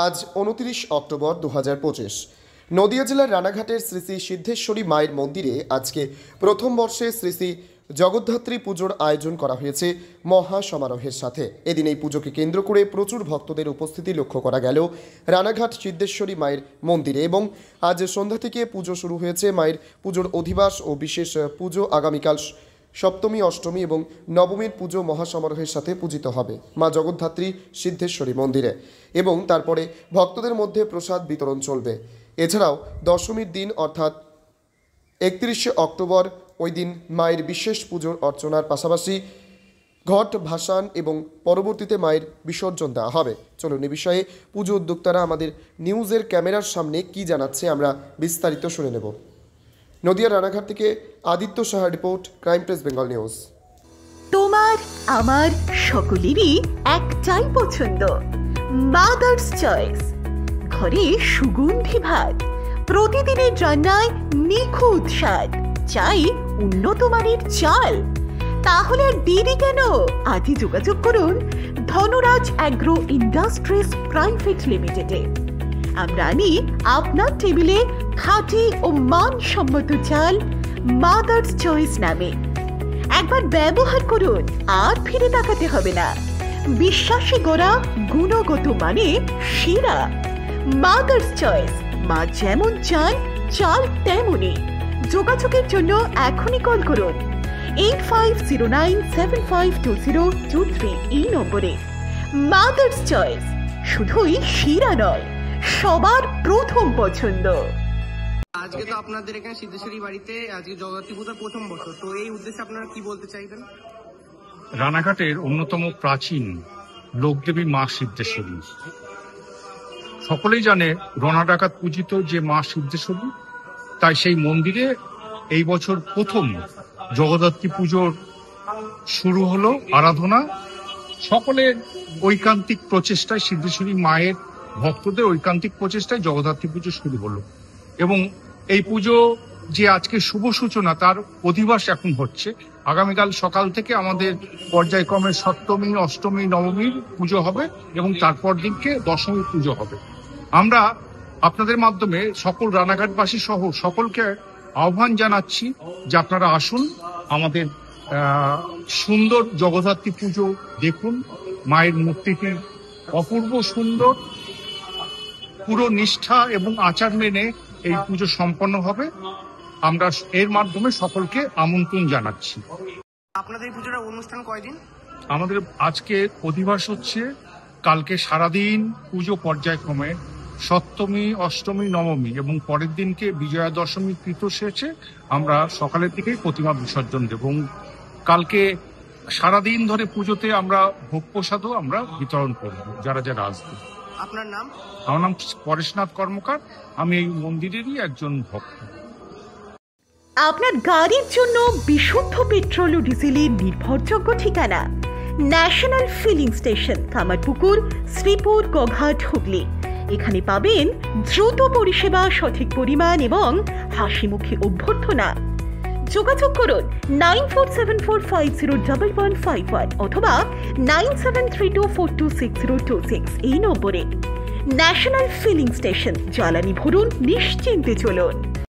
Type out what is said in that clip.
আজ 29 অক্টোবর 2025 নদিয়া জেলার রানাঘাটের শ্রী শ্রী সিদ্ধেশ্বরী মায়ের মন্দিরে আজকে প্রথম বর্ষে শ্রী শ্রী জগদ্ধাত্রী পুজোর আয়োজন করা হয়েছে মহা সমারোহের সাথে। এদিন এই পুজোকে কেন্দ্র করে প্রচুর ভক্তদের উপস্থিতি লক্ষ্য করা গেল রানাঘাট সিদ্ধেশ্বরী মায়ের মন্দিরে এবং আজ সন্ধ্যা থেকে পুজো শুরু হয়েছে। মায়ের পুজোর অধিবাস ও বিশেষ পুজো আগামীকাল সপ্তমী, অষ্টমী এবং নবমীর পুজো মহাসমারোহের সাথে পূজিত হবে মা জগদ্ধাত্রী সিদ্ধেশ্বরী মন্দিরে এবং তারপরে ভক্তদের মধ্যে প্রসাদ বিতরণ চলবে। এছাড়াও দশমীর দিন অর্থাৎ 31 অক্টোবর ওই দিন মায়ের বিশেষ পুজোর অর্চনার পাশাপাশি ঘট ভাসান এবং পরবর্তীতে মায়ের বিসর্জন দেওয়া হবে। চলুন এ বিষয়ে পুজো উদ্যোক্তারা আমাদের নিউজের ক্যামেরার সামনে কি জানাচ্ছে আমরা বিস্তারিত শুনে নেব। নদিয়া রানাঘাট থেকে Aditya Saha report, crime press Bengal news. তোমার আমার সকলেরই একটাই পছন্দ, মাদার্স চয়েস। ঘরে সুগন্ধি ভাত, প্রতিদিনের রান্নায় নিখুঁত স্বাদ, চাই উন্নত মানের চাল। তাহলে আর দেরি কেন? আজই যোগাযোগ করুন ধনরাজ অ্যাগ্রো ইন্ডাস্ট্রিজ প্রাইভেট লিমিটেডে। আমরা আনি আপনার টেবিলে খাঁটি ও মানসম্মত চাল মাদার্স চয়েস নামে। একবার ব্যবহার করুন, আর ফিরে তাকাতে হবে না। বিশ্বাসী গোড়া, গুণগত মানে সেরা। মাদার্স চয়েস, মা যেমন চান চাল তেমনই। যোগাযোগের জন্য এখনই কল করুন 8509752023 এই নম্বরে। মাদার্স চয়েস শুধুই সেরা নয়, সবার প্রথম পছন্দ। আজকে তো আপনাদের এখানে সিদ্ধেশ্বরী বাড়িতে আজকে জগদ্ধাত্রী পূজার প্রথম বছর, তো এই উদ্দেশ্যে আপনারা কি বলতে চাইবেন? রানাঘাটের অন্যতম প্রাচীন লোকদেবী মা সিদ্ধেশ্বরী, সকলেই জানে রণা ডাকাত পূজিত যে মা সিদ্ধেশ্বরী, তাই সেই মন্দিরে এই বছর প্রথম জগদ্ধাত্রী পুজোর শুরু হলো আরাধনা। সকলের ঐকান্তিক প্রচেষ্টায়, সিদ্ধেশ্বরী মায়ের ভক্তদের ঐকান্তিক প্রচেষ্টায় জগদ্ধাত্রী পুজো শুরু হলো এবং এই পুজো যে আজকে শুভ সূচনা, তার অধিবাস এখন হচ্ছে। আগামীকাল সকাল থেকে আমাদের পর্যায়ক্রমে সপ্তমী, অষ্টমী, নবমীর পুজো হবে এবং তারপর দিনকে দশমীর পুজো হবে। আমরা আপনাদের মাধ্যমে সকল রানাঘাটবাসী সহ সকলকে আহ্বান জানাচ্ছি যে আপনারা আসুন, আমাদের সুন্দর জগদ্ধাত্রী পুজো দেখুন। মায়ের মূর্তিটি অপূর্ব সুন্দর, পুরো নিষ্ঠা এবং আচার মেনে এই পুজো সম্পন্ন হবে। আমরা এর মাধ্যমে সকলকে আমন্ত্রণ জানাচ্ছি। আপনাদের পুজোর অনুষ্ঠান কয়দিন? আমাদের আজকে অধিবাস হচ্ছে, কালকে সারাদিন পুজো পর্যায়ক্রমে সপ্তমী, অষ্টমী, নবমী এবং পরের দিনকে বিজয়া দশমী কৃত শেষে আমরা সকালের দিকেই প্রতিমা বিসর্জন দেব এবং কালকে সারাদিন ধরে পুজোতে আমরা ভোগ প্রসাদও আমরা বিতরণ করব যারা যারা আসবে। আপনার নাম? আমার নাম পরেশনাথ কর্মকার, আমি এই মন্দিরেরই একজন ভক্ত। আপনার গাড়ির জন্য বিশুদ্ধ পেট্রোল ও ডিজেলের নির্ভরযোগ্য ঠিকানা national filling station, Kamarpukur, Sripur, Goghat, Hooghly. এখানে পাবেন দ্রুত পরিষেবা, সঠিক পরিমাণ এবং হাসিমুখী অভ্যর্থনা। যোগাযোগ করুন 9474501151 অথবা 9732426026 এই নম্বরে। ন্যাশনাল ফিলিং স্টেশন, জ্বালানি ভরুন, নিশ্চিন্তে চলুন।